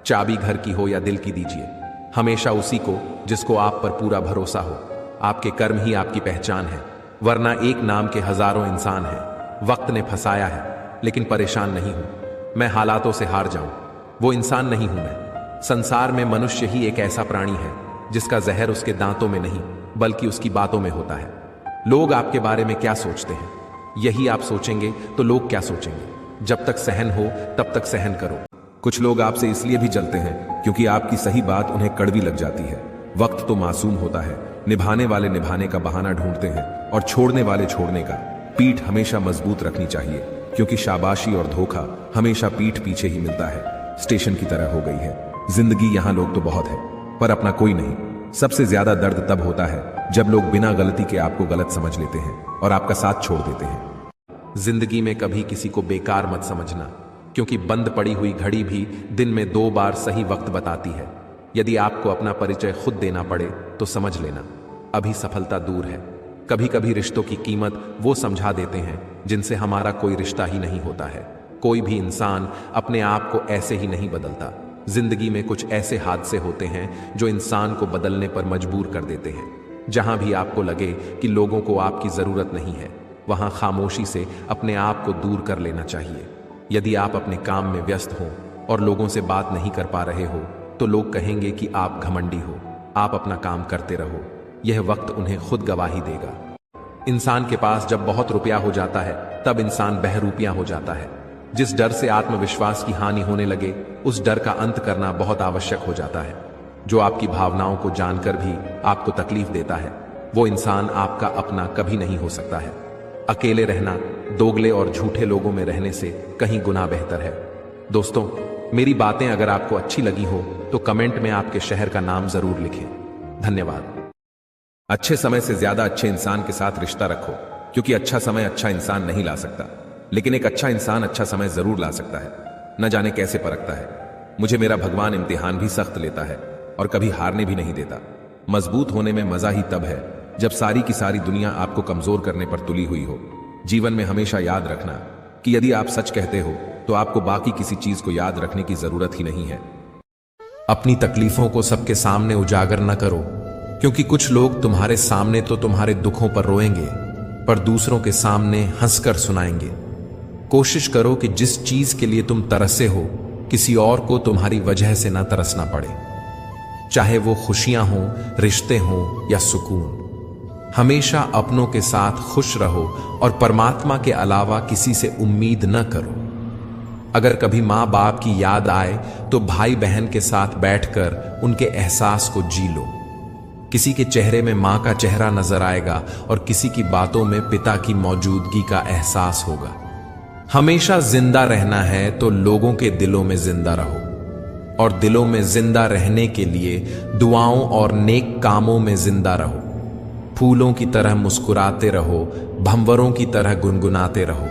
चाबी घर की हो या दिल की दीजिए, हमेशा उसी को जिसको आप पर पूरा भरोसा हो। आपके कर्म ही आपकी पहचान है, वरना एक नाम के हजारों इंसान हैं। वक्त ने फंसाया है, लेकिन परेशान नहीं हूं मैं हालातों से हार जाऊं, वो इंसान नहीं हूं मैं। संसार में मनुष्य ही एक ऐसा प्राणी है जिसका जहर उसके दांतों में नहीं बल्कि उसकी बातों में होता है। लोग आपके बारे में क्या सोचते हैं, यही आप सोचेंगे तो लोग क्या सोचेंगे। जब तक सहन हो तब तक सहन करो। कुछ लोग आपसे इसलिए भी जलते हैं क्योंकि आपकी सही बात उन्हें कड़वी लग जाती है। वक्त तो मासूम होता है, निभाने वाले निभाने का बहाना ढूंढते हैं और छोड़ने वाले छोड़ने का। पीठ हमेशा मजबूत रखनी चाहिए, क्योंकि शाबाशी और धोखा हमेशा पीठ पीछे ही मिलता है। स्टेशन की तरह हो गई है जिंदगी, यहां लोग तो बहुत है पर अपना कोई नहीं। सबसे ज्यादा दर्द तब होता है जब लोग बिना गलती के आपको गलत समझ लेते हैं और आपका साथ छोड़ देते हैं। जिंदगी में कभी किसी को बेकार मत समझना, क्योंकि बंद पड़ी हुई घड़ी भी दिन में 2 बार सही वक्त बताती है। यदि आपको अपना परिचय खुद देना पड़े तो समझ लेना अभी सफलता दूर है। कभी कभी रिश्तों की कीमत वो समझा देते हैं जिनसे हमारा कोई रिश्ता ही नहीं होता है। कोई भी इंसान अपने आप को ऐसे ही नहीं बदलता। जिंदगी में कुछ ऐसे हादसे होते हैं जो इंसान को बदलने पर मजबूर कर देते हैं। जहां भी आपको लगे कि लोगों को आपकी जरूरत नहीं है, वहां खामोशी से अपने आप को दूर कर लेना चाहिए। यदि आप अपने काम में व्यस्त हो और लोगों से बात नहीं कर पा रहे हो तो लोग कहेंगे कि आप घमंडी हो। आप अपना काम करते रहो, यह वक्त उन्हें खुद गवाही देगा। इंसान के पास जब बहुत रुपया हो जाता है तब इंसान बहरूपिया हो जाता है। जिस डर से आत्मविश्वास की हानि होने लगे, उस डर का अंत करना बहुत आवश्यक हो जाता है। जो आपकी भावनाओं को जानकर भी आपको तकलीफ देता है, वो इंसान आपका अपना कभी नहीं हो सकता है। अकेले रहना दोगले और झूठे लोगों में रहने से कहीं गुना बेहतर है। दोस्तों, मेरी बातें अगर आपको अच्छी लगी हो तो कमेंट में आपके शहर का नाम जरूर लिखें। धन्यवाद। अच्छे समय से ज्यादा अच्छे इंसान के साथ रिश्ता रखो, क्योंकि अच्छा समय अच्छा इंसान नहीं ला सकता, लेकिन एक अच्छा इंसान अच्छा समय जरूर ला सकता है। न जाने कैसे परखता है। मुझे मेरा भगवान इम्तिहान भी सख्त लेता है और कभी हारने भी नहीं देता। मजबूत होने में मजा ही तब है जब सारी की सारी दुनिया आपको कमजोर करने पर तुली हुई हो। जीवन में हमेशा याद रखना कि यदि आप सच कहते हो तो आपको बाकी किसी चीज को याद रखने की जरूरत ही नहीं है। अपनी तकलीफों को सबके सामने उजागर न करो, क्योंकि कुछ लोग तुम्हारे सामने तो तुम्हारे दुखों पर रोएंगे पर दूसरों के सामने हंसकर सुनाएंगे। कोशिश करो कि जिस चीज के लिए तुम तरसे हो, किसी और को तुम्हारी वजह से ना तरसना पड़े, चाहे वो खुशियां हो, रिश्ते हो या सुकून। हमेशा अपनों के साथ खुश रहो और परमात्मा के अलावा किसी से उम्मीद न करो। अगर कभी माँ बाप की याद आए तो भाई बहन के साथ बैठकर उनके एहसास को जी लो। किसी के चेहरे में माँ का चेहरा नजर आएगा और किसी की बातों में पिता की मौजूदगी का एहसास होगा। हमेशा जिंदा रहना है तो लोगों के दिलों में जिंदा रहो, और दिलों में जिंदा रहने के लिए दुआओं और नेक कामों में जिंदा रहो। फूलों की तरह मुस्कुराते रहो, भंवरों की तरह गुनगुनाते रहो।